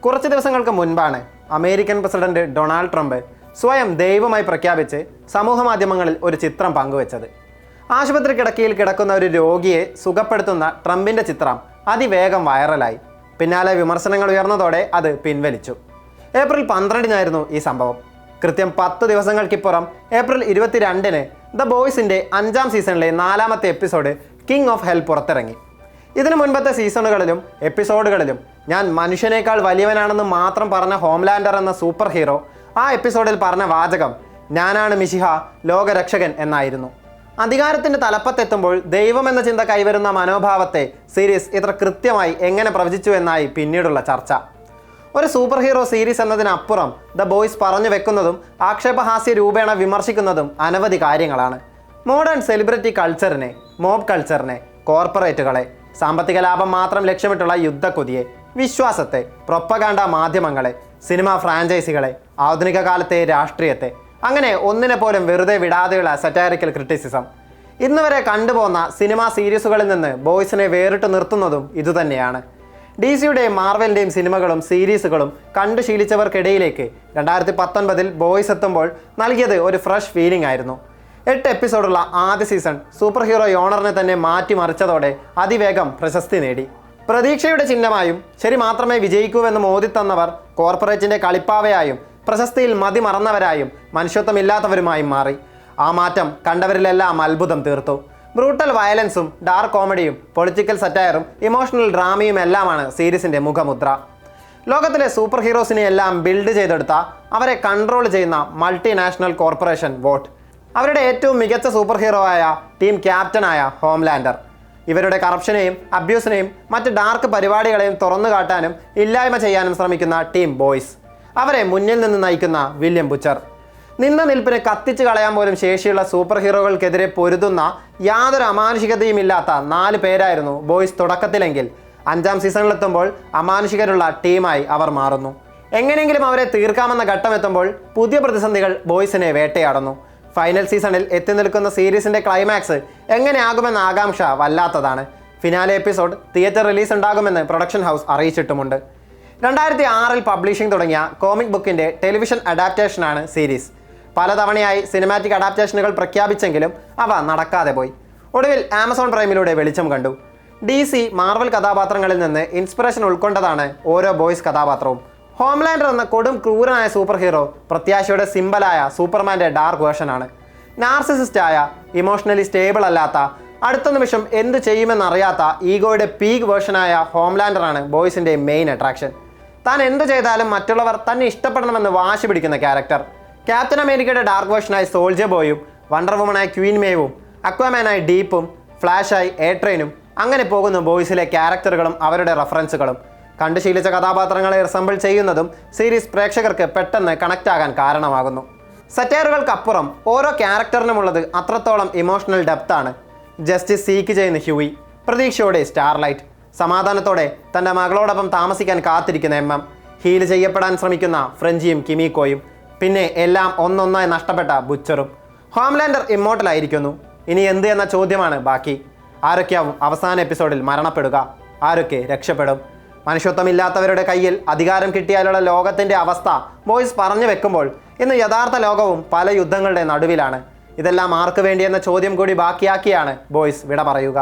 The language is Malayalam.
കുറച്ച് ദിവസങ്ങൾക്ക് മുൻപാണ് അമേരിക്കൻ പ്രസിഡന്റ് ഡൊണാൾഡ് ട്രംപ് സ്വയം ദൈവമായി പ്രഖ്യാപിച്ച് സമൂഹ മാധ്യമങ്ങളിൽ ഒരു ചിത്രം പങ്കുവച്ചത്. ആശുപത്രി കിടക്കയിൽ കിടക്കുന്ന ഒരു രോഗിയെ സുഖപ്പെടുത്തുന്ന ട്രംപിൻ്റെ ചിത്രം അതിവേഗം വൈറലായി. പിന്നാലെ വിമർശനങ്ങൾ ഉയർന്നതോടെ അത് പിൻവലിച്ചു. ഏപ്രിൽ 12-നായിരുന്നു ഈ സംഭവം. കൃത്യം 10 ദിവസങ്ങൾക്കിപ്പുറം ഏപ്രിൽ 22-ന് ദ ബോയ്സിൻ്റെ 5ാം സീസണിലെ 4ാമത്തെ എപ്പിസോഡ് കിങ് ഓഫ് ഹെൽ പുറത്തിറങ്ങി. ഇതിനു മുൻപത്തെ സീസണുകളിലും എപ്പിസോഡുകളിലും ഞാൻ മനുഷ്യനേക്കാൾ വലിയവനാണെന്ന് മാത്രം പറഞ്ഞ ഹോംലാൻഡർ എന്ന സൂപ്പർ ഹീറോ ആ എപ്പിസോഡിൽ പറഞ്ഞ വാചകം ഞാനാണ് മിശിഹ ലോകരക്ഷകൻ എന്നായിരുന്നു. അധികാരത്തിൻ്റെ തലപ്പത്തെത്തുമ്പോൾ ദൈവം എന്ന ചിന്ത കൈവരുന്ന മനോഭാവത്തെ സീരീസ് ഇത്ര കൃത്യമായി എങ്ങനെ പ്രവചിച്ചു എന്നായി പിന്നീടുള്ള ചർച്ച. ഒരു സൂപ്പർ ഹീറോ സീരീസ് എന്നതിനപ്പുറം ദ ബോയ്സ് പറഞ്ഞു വെക്കുന്നതും ആക്ഷേപഹാസ്യ രൂപേണ വിമർശിക്കുന്നതും അനവധി കാര്യങ്ങളാണ്. മോഡേൺ സെലിബ്രിറ്റി കൾച്ചറിനെ, മോബ് കൾച്ചറിനെ, കോർപ്പറേറ്റുകളെ, സാമ്പത്തിക ലാഭം മാത്രം ലക്ഷ്യമിട്ടുള്ള യുദ്ധക്കൊതിയെ, വിശ്വാസത്തെ, പ്രൊപ്പഗാൻഡ മാധ്യമങ്ങളെ, സിനിമാ ഫ്രാഞ്ചൈസികളെ, ആധുനിക കാലത്തെ രാഷ്ട്രീയത്തെ, അങ്ങനെ ഒന്നിനെ പോലും വെറുതെ വിടാതെയുള്ള സറ്റാരിക്കൽ ക്രിറ്റിസിസം. ഇന്നുവരെ കണ്ടുപോകുന്ന സിനിമാ സീരീസുകളിൽ നിന്ന് ബോയ്സിനെ വേറിട്ട് നിർത്തുന്നതും ഇതുതന്നെയാണ്. DC-യുടെയും മാർവലിൻ്റെയും സിനിമകളും സീരീസുകളും കണ്ടു ശീലിച്ചവർക്കിടയിലേക്ക് 2019-ൽ ബോയ്സ് എത്തുമ്പോൾ നൽകിയത് ഒരു ഫ്രഷ് ഫീലിംഗ് ആയിരുന്നു. 8 എപ്പിസോഡുള്ള ആദ്യ സീസൺ സൂപ്പർ ഹീറോ യോണറിനെ തന്നെ മാറ്റിമറിച്ചതോടെ അതിവേഗം പ്രശസ്തി നേടി. പ്രതീക്ഷയുടെ ചിഹ്നമായും ശരി മാത്രമേ വിജയിക്കൂവെന്ന് മോദിത്തന്നവർ കോർപ്പറേറ്റിൻ്റെ കളിപ്പാവയായും പ്രശസ്തിയിൽ മതിമറന്നവരായും മനുഷ്യത്വമില്ലാത്തവരുമായും മാറി. ആ മാറ്റം കണ്ടവരിലെല്ലാം അത്ഭുതം തീർത്തു. ബ്രൂട്ടൽ വയലൻസും ഡാർക്ക് കോമഡിയും പൊളിറ്റിക്കൽ സറ്റയറും ഇമോഷണൽ ഡ്രാമയും എല്ലാമാണ് സീരീസിൻ്റെ മുഖമുദ്ര. ലോകത്തിലെ സൂപ്പർ ഹീറോസിനെയെല്ലാം ബിൽഡ് ചെയ്തെടുത്ത, അവരെ കൺട്രോൾ ചെയ്യുന്ന മൾട്ടിനാഷണൽ കോർപ്പറേഷൻ വോട്ട്, അവരുടെ ഏറ്റവും മികച്ച സൂപ്പർ ഹീറോ ആയ ടീം ക്യാപ്റ്റനായ ഹോംലാൻഡർ, ഇവരുടെ കറപ്ഷനെയും അബ്യൂസിനെയും മറ്റ് ഡാർക്ക് പരിപാടികളെയും തുറന്നു കാട്ടാനും ഇല്ലായ്മ ചെയ്യാനും ശ്രമിക്കുന്ന ടീം ബോയ്സ്, അവരെ മുന്നിൽ നിന്ന് നയിക്കുന്ന വില്യം ബുച്ചർ, നിന്ന നിൽപ്പിന് കത്തിച്ചു കളയാൻ പോലും ശേഷിയുള്ള സൂപ്പർ ഹീറോകൾക്കെതിരെ പൊരുതുന്ന യാതൊരു അമാനുഷികതയും ഇല്ലാത്ത 4 പേരായിരുന്നു ബോയ്സ് തുടക്കത്തിലെങ്കിൽ 5ാം സീസണിലെത്തുമ്പോൾ അമാനുഷികരുള്ള ടീമായി അവർ മാറുന്നു. എങ്ങനെയെങ്കിലും അവരെ തീർക്കാമെന്ന ഘട്ടമെത്തുമ്പോൾ പുതിയ പ്രതിസന്ധികൾ ബോയ്സിനെ വേട്ടയാടുന്നു. ഫൈനൽ സീസണിൽ എത്തി നിൽക്കുന്ന സീരീസിൻ്റെ ക്ലൈമാക്സ് എങ്ങനെയാകുമെന്ന ആകാംക്ഷ വല്ലാത്തതാണ്. ഫിനാലെ എപ്പിസോഡ് തിയേറ്റർ റിലീസ് ഉണ്ടാകുമെന്ന് പ്രൊഡക്ഷൻ ഹൗസ് അറിയിച്ചിട്ടുമുണ്ട്. 2006-ൽ പബ്ലിഷിംഗ് തുടങ്ങിയ കോമിക് ബുക്കിൻ്റെ ടെലിവിഷൻ അഡാപ്റ്റേഷനാണ് സീരീസ്. പലതവണയായി സിനിമാറ്റിക് അഡാപ്റ്റേഷനുകൾ പ്രഖ്യാപിച്ചെങ്കിലും അവ നടക്കാതെ പോയി. ഒടുവിൽ ആമസോൺ പ്രൈമിലൂടെ വെളിച്ചം കണ്ടു. DC, മാർവൽ കഥാപാത്രങ്ങളിൽ നിന്ന് ഇൻസ്പിറേഷൻ ഉൾക്കൊണ്ടതാണ് ഓരോ ബോയ്സ് കഥാപാത്രവും. ഹോംലാൻഡർ എന്ന കൊടും ക്രൂരനായ സൂപ്പർ ഹീറോ പ്രത്യാശയുടെ സിമ്പലായ സൂപ്പർമാൻ്റെ ഡാർക്ക് വേർഷനാണ്. നാർസിസിസ്റ്റായ, ഇമോഷണലി സ്റ്റേബിൾ അല്ലാത്ത, അടുത്ത നിമിഷം എന്ത് ചെയ്യുമെന്നറിയാത്ത ഈഗോയുടെ പീക്ക് വേർഷനായ ഹോംലാൻഡറാണ് ബോയ്സിൻ്റെ മെയിൻ അട്രാക്ഷൻ. താൻ എന്ത് ചെയ്താലും മറ്റുള്ളവർ തന്നെ ഇഷ്ടപ്പെടണമെന്ന് വാശി പിടിക്കുന്ന ക്യാരക്ടർ. ക്യാപ്റ്റൻ അമേരിക്കയുടെ ഡാർക്ക് വേർഷനായി സോൾജർ ബോയും, വണ്ടർ വുമനായി ക്വീൻ മേവും, അക്വാമാനായി ഡീപ്പും, ഫ്ലാഷായി എയർട്രെയിനും, അങ്ങനെ പോകുന്നു ബോയ്സിലെ ക്യാരക്ടറുകളും അവരുടെ റെഫറൻസുകളും. കണ്ടുശീലിച്ച കഥാപാത്രങ്ങളെ റിസംബിൾ ചെയ്യുന്നതും സീരീസ് പ്രേക്ഷകർക്ക് പെട്ടെന്ന് കണക്റ്റ് ആകാൻ കാരണമാകുന്നു. സറ്റയറുകൾക്കപ്പുറം ഓരോ ക്യാരക്ടറിനുമുള്ളത് അത്രത്തോളം ഇമോഷണൽ ഡെപ്താണ്. ജസ്റ്റിസ് സീക്ക് ചെയ്യുന്ന ഹ്യൂയി, പ്രതീക്ഷയോടെ സ്റ്റാർലൈറ്റ്, സമാധാനത്തോടെ തൻ്റെ മകളോടൊപ്പം താമസിക്കാൻ കാത്തിരിക്കുന്ന MM, ഹീൽ ചെയ്യപ്പെടാൻ ശ്രമിക്കുന്ന ഫ്രഞ്ചിയും കിമിക്കോയും, പിന്നെ എല്ലാം ഒന്നൊന്നായി നഷ്ടപ്പെട്ട ബുച്ചറും. ഹോംലാൻഡർ ഇമ്മോർട്ടലായിരിക്കുന്നു. ഇനി എന്ത് എന്ന ചോദ്യമാണ് ബാക്കി. ആരൊക്കെയാവും അവസാന എപ്പിസോഡിൽ മരണപ്പെടുക? ആരൊക്കെ രക്ഷപ്പെടും? മനുഷ്യത്വമില്ലാത്തവരുടെ കയ്യിൽ അധികാരം കിട്ടിയാലുള്ള ലോകത്തിൻ്റെ അവസ്ഥ ബോയ്സ് പറഞ്ഞു വെക്കുമ്പോൾ ഇന്ന് യഥാർത്ഥ ലോകവും പല യുദ്ധങ്ങളുടെ നടുവിലാണ്. ഇതെല്ലാം ആർക്ക് വേണ്ടിയെന്ന ചോദ്യം കൂടി ബാക്കിയാക്കിയാണ് ബോയ്സ് വിട പറയുക.